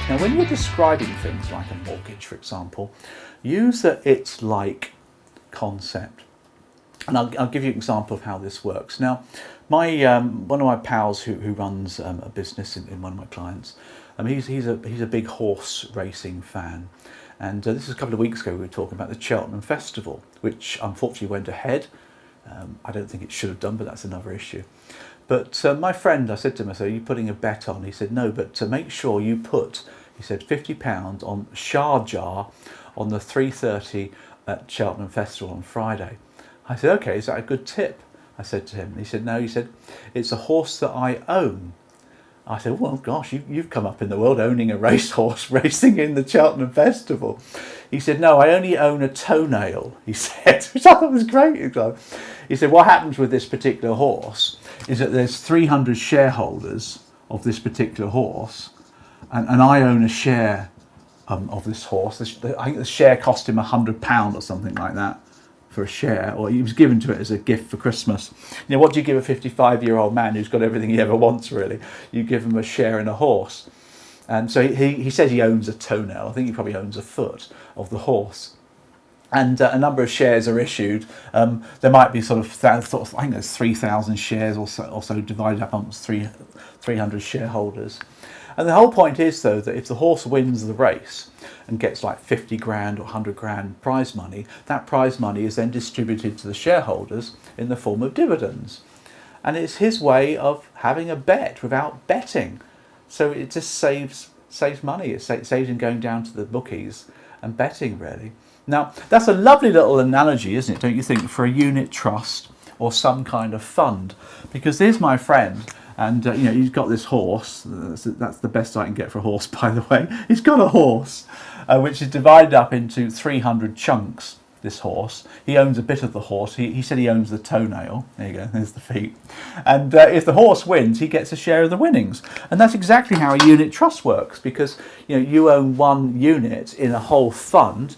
Now, when you're describing things like a mortgage, for example, use the "it's like" concept. And I'll give you an example of how this works. Now, my one of my pals who runs a business in one of my clients, he's a big horse racing fan, and this is a couple of weeks ago we were talking about the Cheltenham Festival, which unfortunately went ahead. I don't think it should have done, but that's another issue. But my friend, I said to him, I said, "Are you putting a bet on?" He said, "No, but to make sure you put," he said, £50 on Sharjah on the 3:30 at Cheltenham Festival on Friday. I said, "Okay, is that a good tip?" I said to him. He said, "No," he said, "it's a horse that I own." I said, "Well, gosh, you've come up in the world owning a racehorse racing in the Cheltenham Festival." He said, "No, I only own a toenail," he said, which I thought was great. He said, "What happens with this particular horse is that there's 300 shareholders of this particular horse, and I own a share of this horse. I think the share cost him £100 or something like that for a share, or he was given to it as a gift for Christmas. You know, what do you give a 55-year-old man who's got everything he ever wants, really? You give him a share in a horse." And so he says he owns a toenail. I think he probably owns a foot of the horse. And a number of shares are issued. There might be I think there's 3,000 shares or so divided up amongst 300 shareholders. And the whole point is, though, that if the horse wins the race and gets like 50 grand or 100 grand prize money, that prize money is then distributed to the shareholders in the form of dividends. And it's his way of having a bet without betting. So it just saves money. It saves him going down to the bookies and betting, really. Now, that's a lovely little analogy, isn't it, don't you think, for a unit trust or some kind of fund? Because there's my friend, and he's got this horse. That's the best I can get for a horse, by the way. He's got a horse, which is divided up into 300 chunks, this horse. He owns a bit of the horse. He said he owns the toenail. There you go, there's the feet. And if the horse wins, he gets a share of the winnings. And that's exactly how a unit trust works, because you own one unit in a whole fund,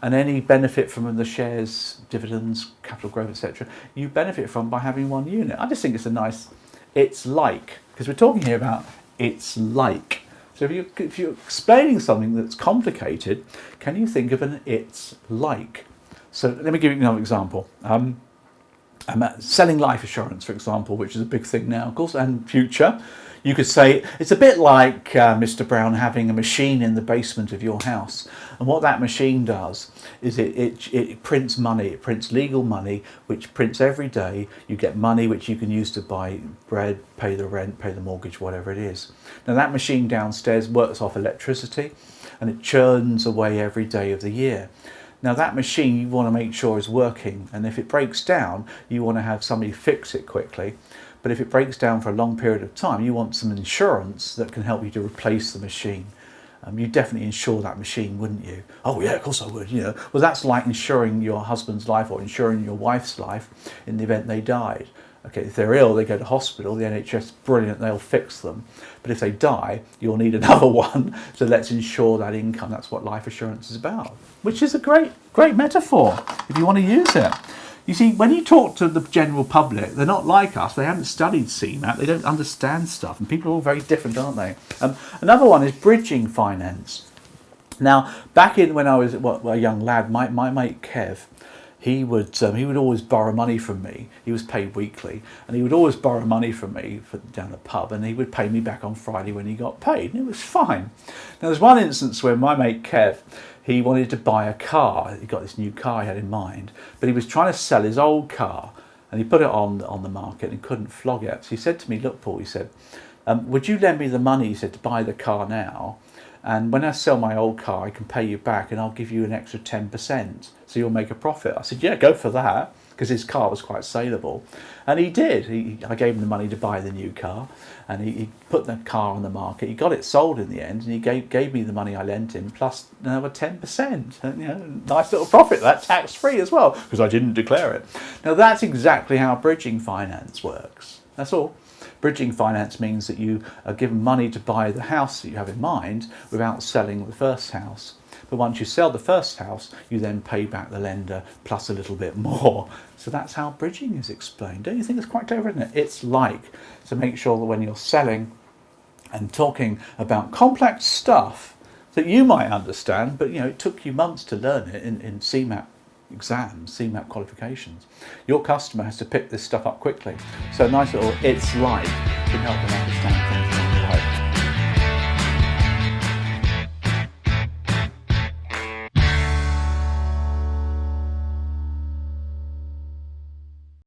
and any benefit from the shares, dividends, capital growth, etc., you benefit from by having one unit. I just think it's a nice "it's like," because we're talking here about "it's like." So if you're explaining something that's complicated, can you think of an "it's like"? So let me give you another example. Selling life assurance, for example, which is a big thing now, of course, and future. You could say it's a bit like Mr. Brown having a machine in the basement of your house. And what that machine does is it prints money, it prints legal money, which prints every day. You get money which you can use to buy bread, pay the rent, pay the mortgage, whatever it is. Now that machine downstairs works off electricity, and it churns away every day of the year. Now that machine you want to make sure is working, and if it breaks down, you want to have somebody fix it quickly. But if it breaks down for a long period of time, you want some insurance that can help you to replace the machine. You definitely insure that machine, wouldn't you? "Oh yeah, of course I would." Well, that's like insuring your husband's life or insuring your wife's life in the event they died. Okay, if they're ill, they go to hospital. The NHS, brilliant, they'll fix them. But if they die, you'll need another one. So let's insure that income. That's what life assurance is about, which is a great metaphor if you want to use it. You see, when you talk to the general public, they're not like us. They haven't studied CMAP. They don't understand stuff. And people are all very different, aren't they? Another one is bridging finance. Now, back when I was a young lad, my mate Kev, he would always borrow money from me. He was paid weekly, and he would always borrow money from me down the pub, and he would pay me back on Friday when he got paid, and it was fine. Now, there's one instance where my mate Kev, he wanted to buy a car. He got this new car he had in mind, but he was trying to sell his old car, and he put it on the market and couldn't flog it. So he said to me, "Look, Paul," he said, "would you lend me the money," he said, "to buy the car now? And when I sell my old car, I can pay you back, and I'll give you an extra 10%, so you'll make a profit." I said, "Yeah, go for that," because his car was quite saleable. And he did. I gave him the money to buy the new car, and he put the car on the market. He got it sold in the end, and he gave me the money I lent him, plus another 10%. And, nice little profit, that tax-free as well, because I didn't declare it. Now, that's exactly how bridging finance works. That's all. Bridging finance means that you are given money to buy the house that you have in mind without selling the first house. But once you sell the first house, you then pay back the lender plus a little bit more. So that's how bridging is explained. Don't you think it's quite clever, isn't it? It's like to make sure that when you're selling and talking about complex stuff that you might understand, but it took you months to learn it in CMAP exams, CMAP qualifications. Your customer has to pick this stuff up quickly. So a nice little "it's like" can help them understand